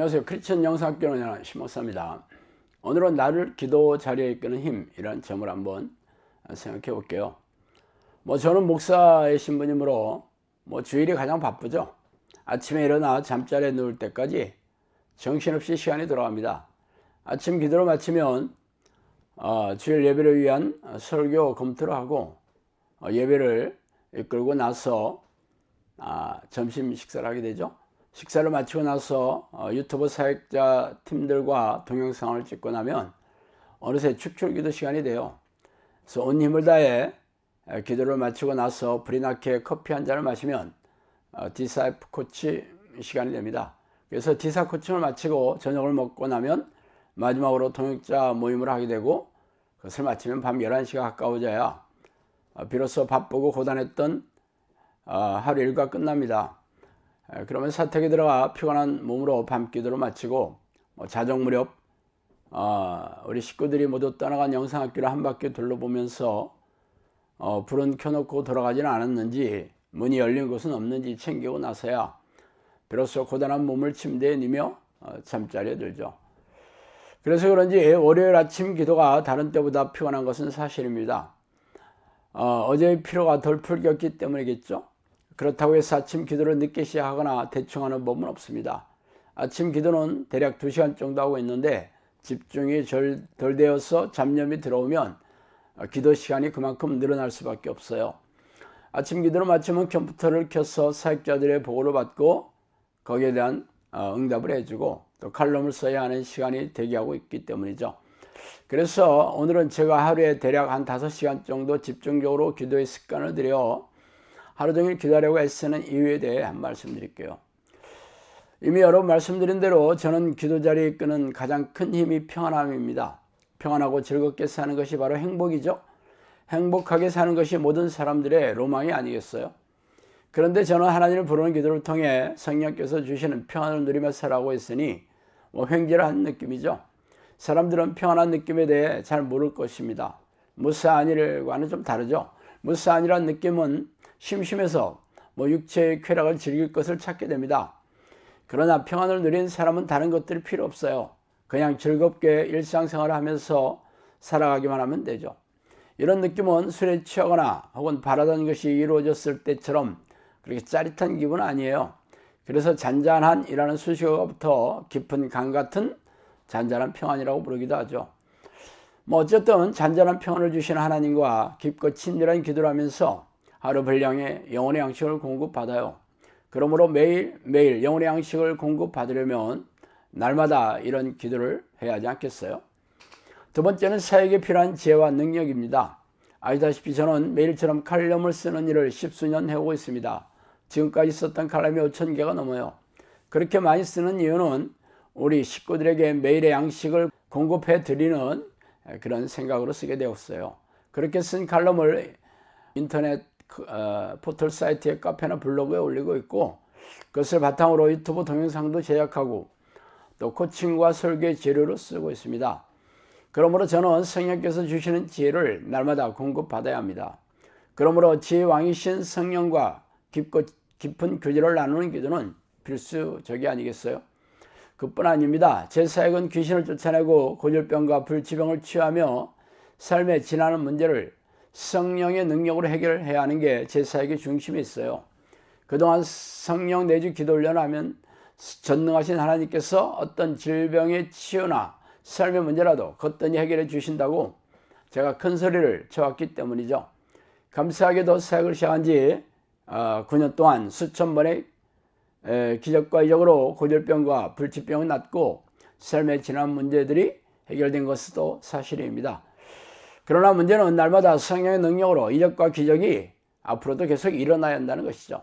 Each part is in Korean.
안녕하세요. 크리스천 영상학교 운영하는 신목사입니다. 오늘은 나를 기도 자리에 이끄는 힘이라는 점을 한번 생각해 볼게요. 저는 목사의 신분이므로 주일이 가장 바쁘죠. 아침에 일어나 잠자리에 누울 때까지 정신없이 시간이 돌아갑니다. 아침 기도를 마치면 주일 예배를 위한 설교 검토를 하고 예배를 이끌고 나서 점심 식사를 하게 되죠. 식사를 마치고 나서 유튜브 사역자 팀들과 동영상을 찍고 나면 어느새 축출기도 시간이 돼요. 그래서 온 힘을 다해 기도를 마치고 나서 불이 나게 커피 한 잔을 마시면 디사이프 코치 시간이 됩니다. 그래서 디사 코칭을 마치고 저녁을 먹고 나면 마지막으로 동역자 모임을 하게 되고 그것을 마치면 밤 11시가 가까워져야 비로소 바쁘고 고단했던 하루 일과 끝납니다. 그러면 사택에 들어가 피곤한 몸으로 밤기도를 마치고 자정 무렵 우리 식구들이 모두 떠나간 영상학교를 한 바퀴 둘러보면서 불은 켜놓고 돌아가지는 않았는지 문이 열린 곳은 없는지 챙기고 나서야 비로소 고단한 몸을 침대에 누며 잠자리에 들죠. 그래서 그런지 월요일 아침 기도가 다른 때보다 피곤한 것은 사실입니다. 어제의 피로가 덜 풀렸기 때문이겠죠. 그렇다고 해서 아침 기도를 늦게 시작하거나 대충 하는 법은 없습니다. 아침 기도는 대략 2시간 정도 하고 있는데 집중이 덜 되어서 잡념이 들어오면 기도 시간이 그만큼 늘어날 수밖에 없어요. 아침 기도를 마치면 컴퓨터를 켜서 사역자들의 보고를 받고 거기에 대한 응답을 해주고 또 칼럼을 써야 하는 시간이 대기하고 있기 때문이죠. 그래서 오늘은 제가 하루에 대략 한 5시간 정도 집중적으로 기도의 습관을 들여 하루 종일 기도하려고 애쓰는 이유에 대해 한 말씀 드릴게요. 이미 여러 번 말씀드린 대로 저는 기도 자리에 이끄는 가장 큰 힘이 평안함입니다. 평안하고 즐겁게 사는 것이 바로 행복이죠. 행복하게 사는 것이 모든 사람들의 로망이 아니겠어요? 그런데 저는 하나님을 부르는 기도를 통해 성령께서 주시는 평안을 누리며 살아가고 있으니 횡재를 한 느낌이죠. 사람들은 평안한 느낌에 대해 잘 모를 것입니다. 무사안일과는 좀 다르죠. 무사안일한 느낌은 심심해서 육체의 쾌락을 즐길 것을 찾게 됩니다. 그러나 평안을 누린 사람은 다른 것들이 필요 없어요. 그냥 즐겁게 일상생활을 하면서 살아가기만 하면 되죠. 이런 느낌은 술에 취하거나 혹은 바라던 것이 이루어졌을 때처럼 그렇게 짜릿한 기분은 아니에요. 그래서 잔잔한이라는 수식어부터 깊은 강 같은 잔잔한 평안이라고 부르기도 하죠. 어쨌든 잔잔한 평안을 주시는 하나님과 깊고 친밀한 기도를 하면서 하루 분량의 영혼의 양식을 공급받아요. 그러므로 매일 영혼의 양식을 공급받으려면 날마다 이런 기도를 해야 하지 않겠어요? 두 번째는 사역에 필요한 지혜와 능력입니다. 아시다시피 저는 매일처럼 칼럼을 쓰는 일을 10수년 해오고 있습니다. 지금까지 썼던 칼럼이 5,000개가 넘어요. 그렇게 많이 쓰는 이유는 우리 식구들에게 매일의 양식을 공급해 드리는 그런 생각으로 쓰게 되었어요. 그렇게 쓴 칼럼을 인터넷 포털 사이트에 카페나 블로그에 올리고 있고 그것을 바탕으로 유튜브 동영상도 제작하고 또 코칭과 설교의 재료로 쓰고 있습니다. 그러므로 저는 성령께서 주시는 지혜를 날마다 공급받아야 합니다. 그러므로 지혜의 왕이신 성령과 깊은 교제를 나누는 기도는 필수적이 아니겠어요? 그뿐 아닙니다. 제 사역은 귀신을 쫓아내고 고질병과 불치병을 치유하며 삶에 지나는 문제를 성령의 능력으로 해결해야 하는 게 제 사역의 중심에 있어요. 그동안 성령 내주 기도 훈련을 하면 전능하신 하나님께서 어떤 질병의 치유나 삶의 문제라도 거뜬히 해결해 주신다고 제가 큰 소리를 쳐왔기 때문이죠. 감사하게도 사역을 시작한 지 9년 동안 수천 번의 기적과 이적으로 고질병과 불치병은 낫고 삶의 지난 문제들이 해결된 것도 사실입니다. 그러나 문제는 날마다 성령의 능력으로 이적과 기적이 앞으로도 계속 일어나야 한다는 것이죠.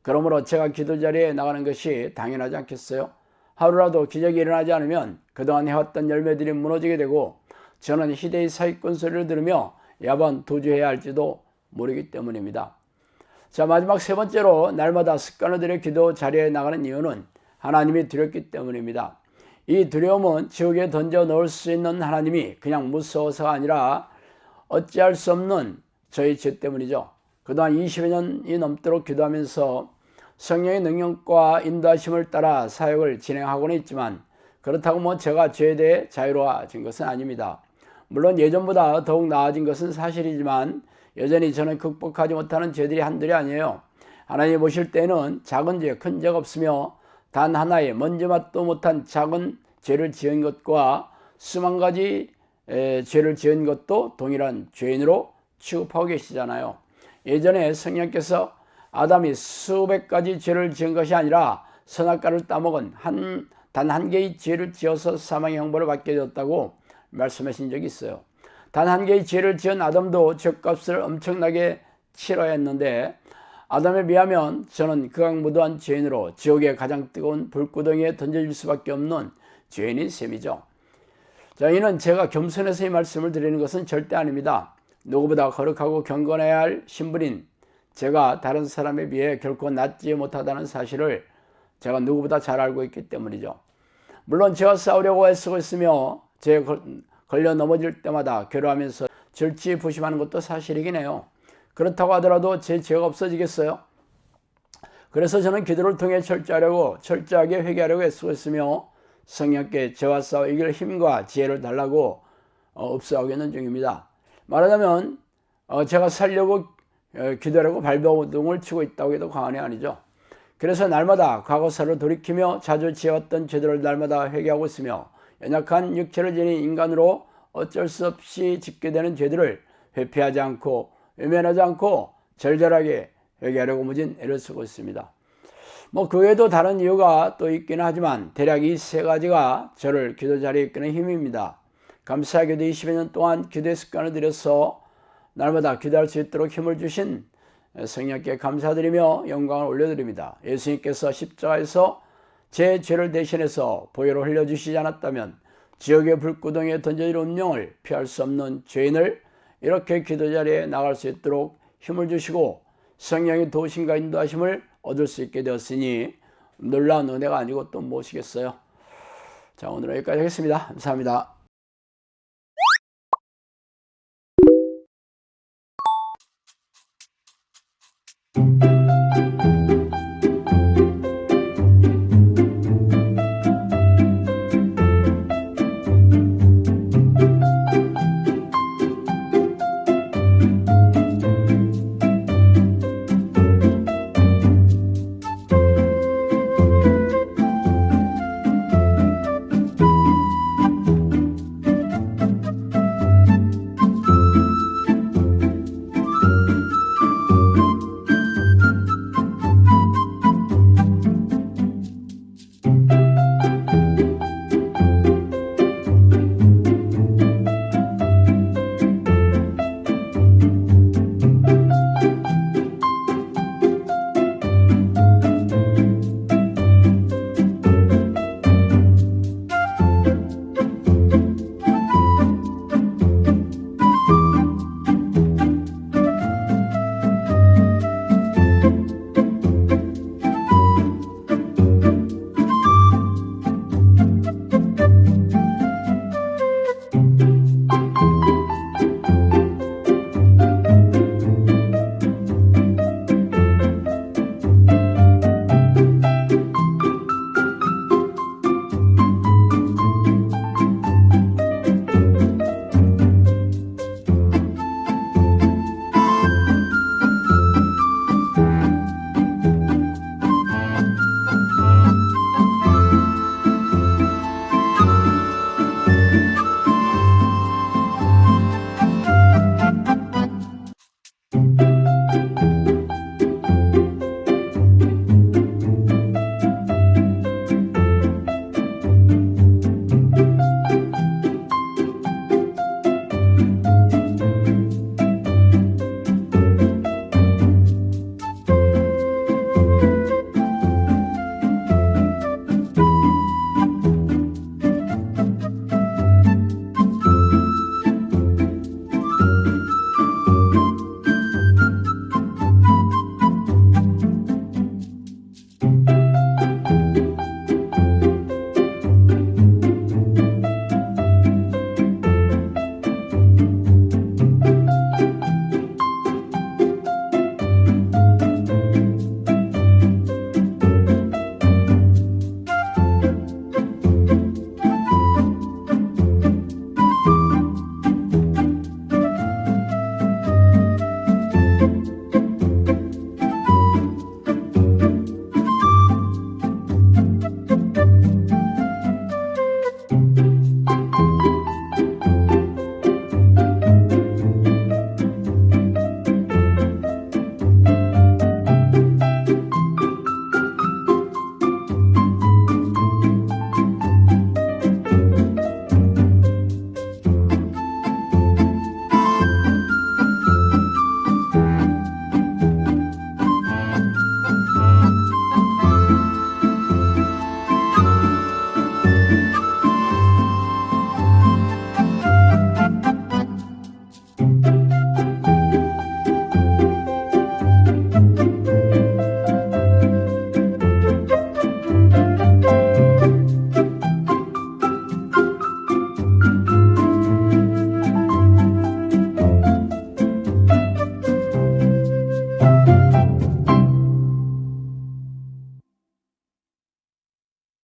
그러므로 제가 기도 자리에 나가는 것이 당연하지 않겠어요? 하루라도 기적이 일어나지 않으면 그동안 해왔던 열매들이 무너지게 되고 저는 희대의 사기꾼 소리를 들으며 야반 도주해야 할지도 모르기 때문입니다. 자, 마지막 세 번째로 날마다 습관을 들여 기도 자리에 나가는 이유는 하나님이 두렵기 때문입니다. 이 두려움은 지옥에 던져 넣을 수 있는 하나님이 그냥 무서워서가 아니라 어찌할 수 없는 저희 죄 때문이죠. 그동안 20여 년이 넘도록 기도하면서 성령의 능력과 인도하심을 따라 사역을 진행하고는 있지만 그렇다고 뭐 제가 죄에 대해 자유로워진 것은 아닙니다. 물론 예전보다 더욱 나아진 것은 사실이지만 여전히 저는 극복하지 못하는 죄들이 한둘이 아니에요. 하나님 보실 때는 작은 죄, 큰 죄가 없으며 단 하나의 먼지 맛도 못한 작은 죄를 지은 것과 수만 가지 죄를 지은 것도 동일한 죄인으로 취급하고 계시잖아요. 예전에 성령께서 아담이 수백 가지 죄를 지은 것이 아니라 선악과를 따먹은 단 한 개의 죄를 지어서 사망의 형벌을 받게 되었다고 말씀하신 적이 있어요. 단 한 개의 죄를 지은 아담도 죄값을 엄청나게 치러야 했는데 아담에 비하면 저는 극악무도한 죄인으로 지옥의 가장 뜨거운 불구덩이에 던져질 수밖에 없는 죄인인 셈이죠. 자, 이는 제가 겸손해서 이 말씀을 드리는 것은 절대 아닙니다. 누구보다 거룩하고 경건해야 할 신분인 제가 다른 사람에 비해 결코 낫지 못하다는 사실을 제가 누구보다 잘 알고 있기 때문이죠. 물론 제가 싸우려고 애쓰고 있으며 제에 걸려 넘어질 때마다 괴로워하면서 절치부심하는 것도 사실이긴 해요. 그렇다고 하더라도 제 죄가 없어지겠어요? 그래서 저는 기도를 통해 철저하게 회개하려고 애쓰고 있으며 성령께 죄와 싸워 이길 힘과 지혜를 달라고 읍소하고 있는 중입니다. 말하자면 제가 살려고 기도하려고 발버둥을 치고 있다고 해도 과언이 아니죠. 그래서 날마다 과거사를 돌이키며 자주 지었던 죄들을 날마다 회개하고 있으며 연약한 육체를 지닌 인간으로 어쩔 수 없이 짓게 되는 죄들을 회피하지 않고 외면하지 않고 절절하게 회개하려고 무진 애를 쓰고 있습니다. 그 외에도 다른 이유가 또 있기는 하지만 대략 이 세 가지가 저를 기도 자리에 이끄는 힘입니다. 감사하게도 20여 년 동안 기도의 습관을 들여서 날마다 기도할 수 있도록 힘을 주신 성령께 감사드리며 영광을 올려드립니다. 예수님께서 십자가에서 제 죄를 대신해서 보혈을 흘려주시지 않았다면 지옥의 불구덩이에 던져질 운명을 피할 수 없는 죄인을 이렇게 기도 자리에 나갈 수 있도록 힘을 주시고 성령의 도우심과 인도하심을 얻을 수 있게 되었으니 놀라운 은혜가 아니고 또 무엇이겠어요? 자, 오늘은 여기까지 하겠습니다. 감사합니다.